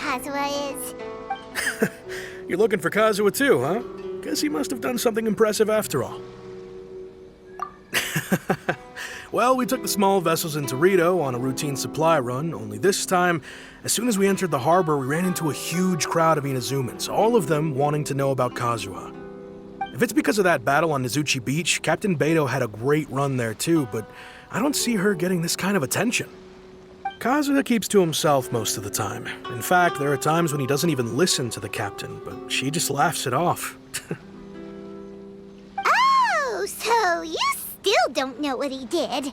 Kazuha is. You're looking for Kazuha too, huh? Guess he must have done something impressive after all. Well, we took the small vessels into Rito on a routine supply run, only this time, as soon as we entered the harbor, we ran into a huge crowd of Inazumans, all of them wanting to know about Kazuha. If it's because of that battle on Nizuchi Beach, Captain Beto had a great run there too, but I don't see her getting this kind of attention. Kazuha keeps to himself most of the time. In fact, there are times when he doesn't even listen to the captain, but she just laughs it off. Oh, so you still don't know what he did?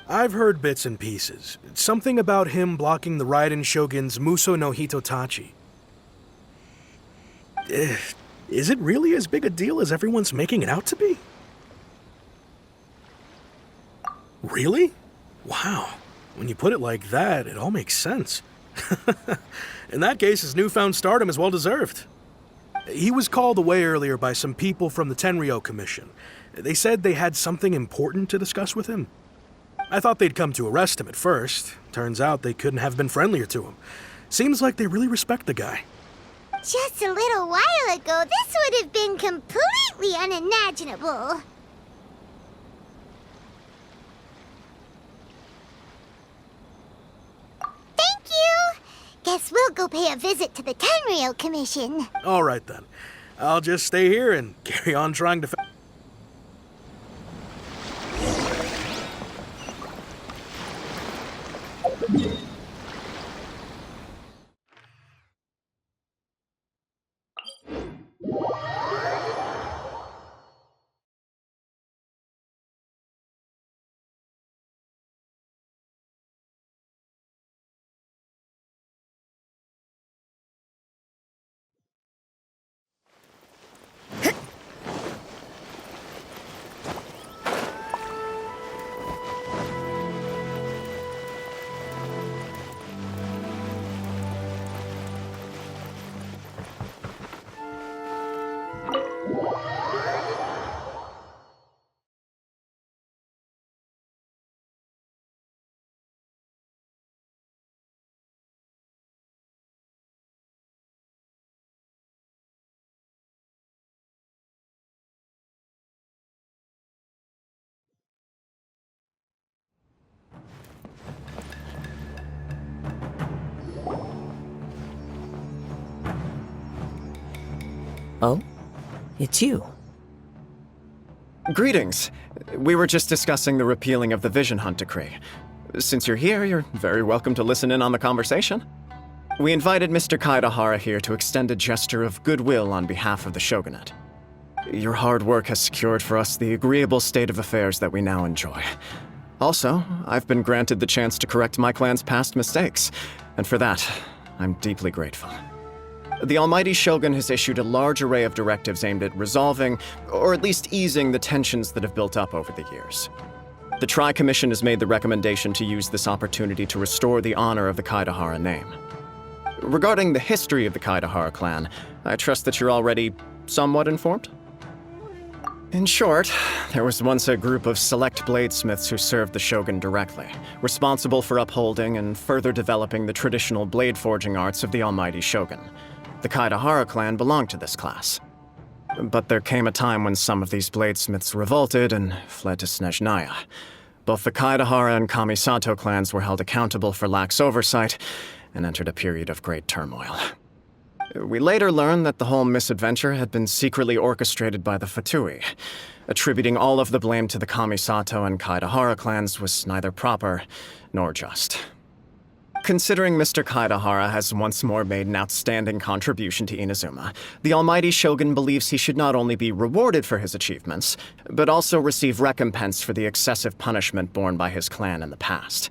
I've heard bits and pieces. Something about him blocking the Raiden Shogun's Muso no Hitotachi. Is it really as big a deal as everyone's making it out to be? Really? Wow. When you put it like that, it all makes sense. In that case, his newfound stardom is well deserved. He was called away earlier by some people from the Tenryou Commission. They said they had something important to discuss with him. I thought they'd come to arrest him at first. Turns out they couldn't have been friendlier to him. Seems like they really respect the guy. Just a little while ago, this would have been completely unimaginable. Thank you! Guess we'll go pay a visit to the Tenryou Commission. All right then. I'll just stay here and carry on trying to... Oh? It's you. Greetings. We were just discussing the repealing of the Vision Hunt decree. Since you're here, you're very welcome to listen in on the conversation. We invited Mr. Kaidahara here to extend a gesture of goodwill on behalf of the Shogunate. Your hard work has secured for us the agreeable state of affairs that we now enjoy. Also, I've been granted the chance to correct my clan's past mistakes, and for that, I'm deeply grateful. The Almighty Shogun has issued a large array of directives aimed at resolving, or at least easing, the tensions that have built up over the years. The Tri-Commission has made the recommendation to use this opportunity to restore the honor of the Kaidahara name. Regarding the history of the Kaidahara clan, I trust that you're already somewhat informed? In short, there was once a group of select bladesmiths who served the Shogun directly, responsible for upholding and further developing the traditional blade forging arts of the Almighty Shogun. The Kaidahara clan belonged to this class. But there came a time when some of these bladesmiths revolted and fled to Snezhnaya. Both the Kaidahara and Kamisato clans were held accountable for lax oversight and entered a period of great turmoil. We later learned that the whole misadventure had been secretly orchestrated by the Fatui. Attributing all of the blame to the Kamisato and Kaidahara clans was neither proper nor just. Considering Mr. Kaidahara has once more made an outstanding contribution to Inazuma, the Almighty Shogun believes he should not only be rewarded for his achievements, but also receive recompense for the excessive punishment borne by his clan in the past.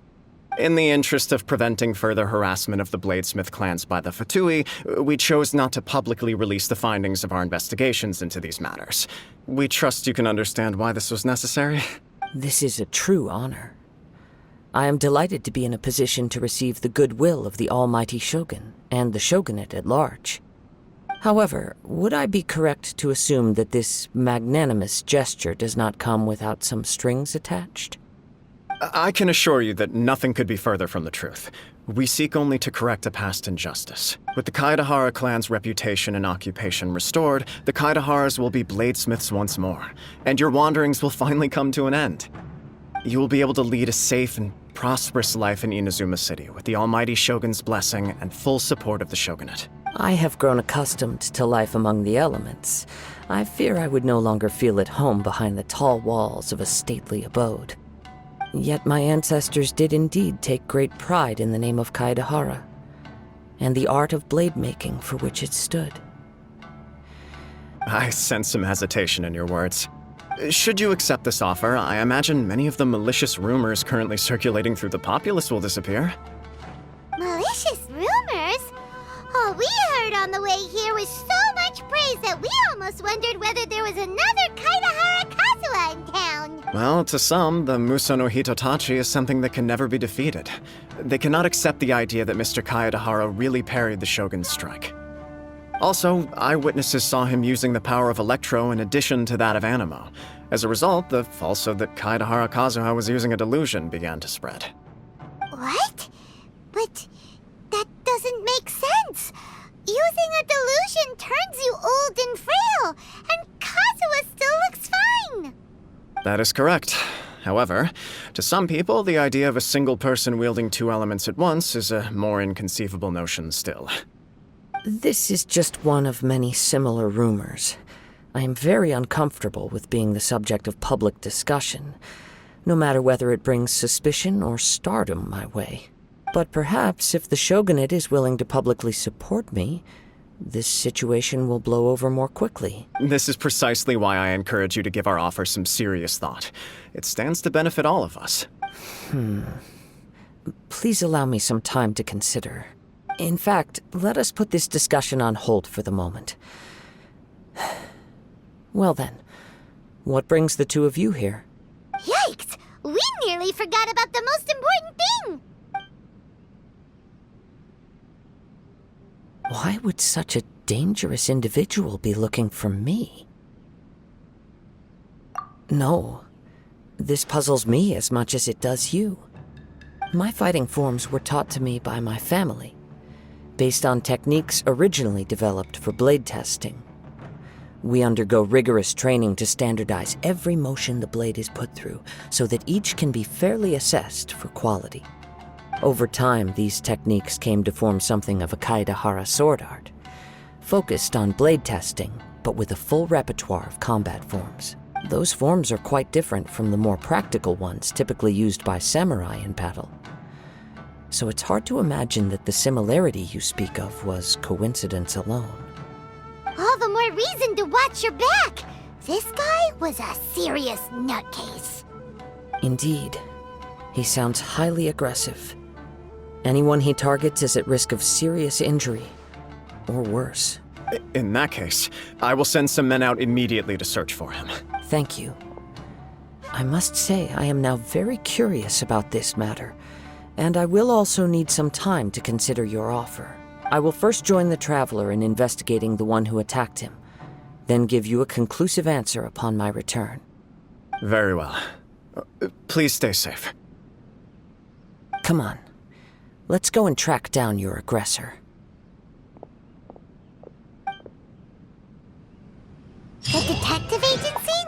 In the interest of preventing further harassment of the Bladesmith clans by the Fatui, we chose not to publicly release the findings of our investigations into these matters. We trust you can understand why this was necessary. This is a true honor. I am delighted to be in a position to receive the goodwill of the Almighty Shogun and the Shogunate at large. However, would I be correct to assume that this magnanimous gesture does not come without some strings attached? I can assure you that nothing could be further from the truth. We seek only to correct a past injustice. With the Kaedahara clan's reputation and occupation restored, the Kaedaharas will be bladesmiths once more, and your wanderings will finally come to an end. You will be able to lead a safe and prosperous life in Inazuma City with the almighty Shogun's blessing and full support of the Shogunate. I have grown accustomed to life among the elements. I fear I would no longer feel at home behind the tall walls of a stately abode. Yet my ancestors did indeed take great pride in the name of Kaedahara, and the art of blade making for which it stood. I sense some hesitation in your words. Should you accept this offer, I imagine many of the malicious rumors currently circulating through the populace will disappear. Malicious rumors? All we heard on the way here was so much praise that we almost wondered whether there was another Kaedahara Kazuha in town. Well, to some, the Muso no Hitotachi is something that can never be defeated. They cannot accept the idea that Mr. Kaedahara really parried the Shogun's strike. Also, eyewitnesses saw him using the power of Electro in addition to that of Animo. As a result, the falsehood that Kaedahara Kazuha was using a delusion began to spread. What? But that doesn't make sense. Using a delusion turns you old and frail, and Kazuha still looks fine. That is correct. However, to some people, the idea of a single person wielding two elements at once is a more inconceivable notion still. This is just one of many similar rumors. I am very uncomfortable with being the subject of public discussion, no matter whether it brings suspicion or stardom my way. But perhaps if the Shogunate is willing to publicly support me, this situation will blow over more quickly. This is precisely why I encourage you to give our offer some serious thought. It stands to benefit all of us. Please allow me some time to consider. In fact, let us put this discussion on hold for the moment. Well then, what brings the two of you here? Yikes! We nearly forgot about the most important thing! Why would such a dangerous individual be looking for me? No, this puzzles me as much as it does you. My fighting forms were taught to me by my family, based on techniques originally developed for blade testing. We undergo rigorous training to standardize every motion the blade is put through, so that each can be fairly assessed for quality. Over time, these techniques came to form something of a Kaedahara sword art, focused on blade testing, but with a full repertoire of combat forms. Those forms are quite different from the more practical ones typically used by samurai in battle. So it's hard to imagine that the similarity you speak of was coincidence alone. All the more reason to watch your back! This guy was a serious nutcase. Indeed. He sounds highly aggressive. Anyone he targets is at risk of serious injury, or worse. In that case, I will send some men out immediately to search for him. Thank you. I must say I am now very curious about this matter, and I will also need some time to consider your offer. I will first join the Traveler in investigating the one who attacked him, then give you a conclusive answer upon my return. Very well. Please stay safe. Come on. Let's go and track down your aggressor. The detective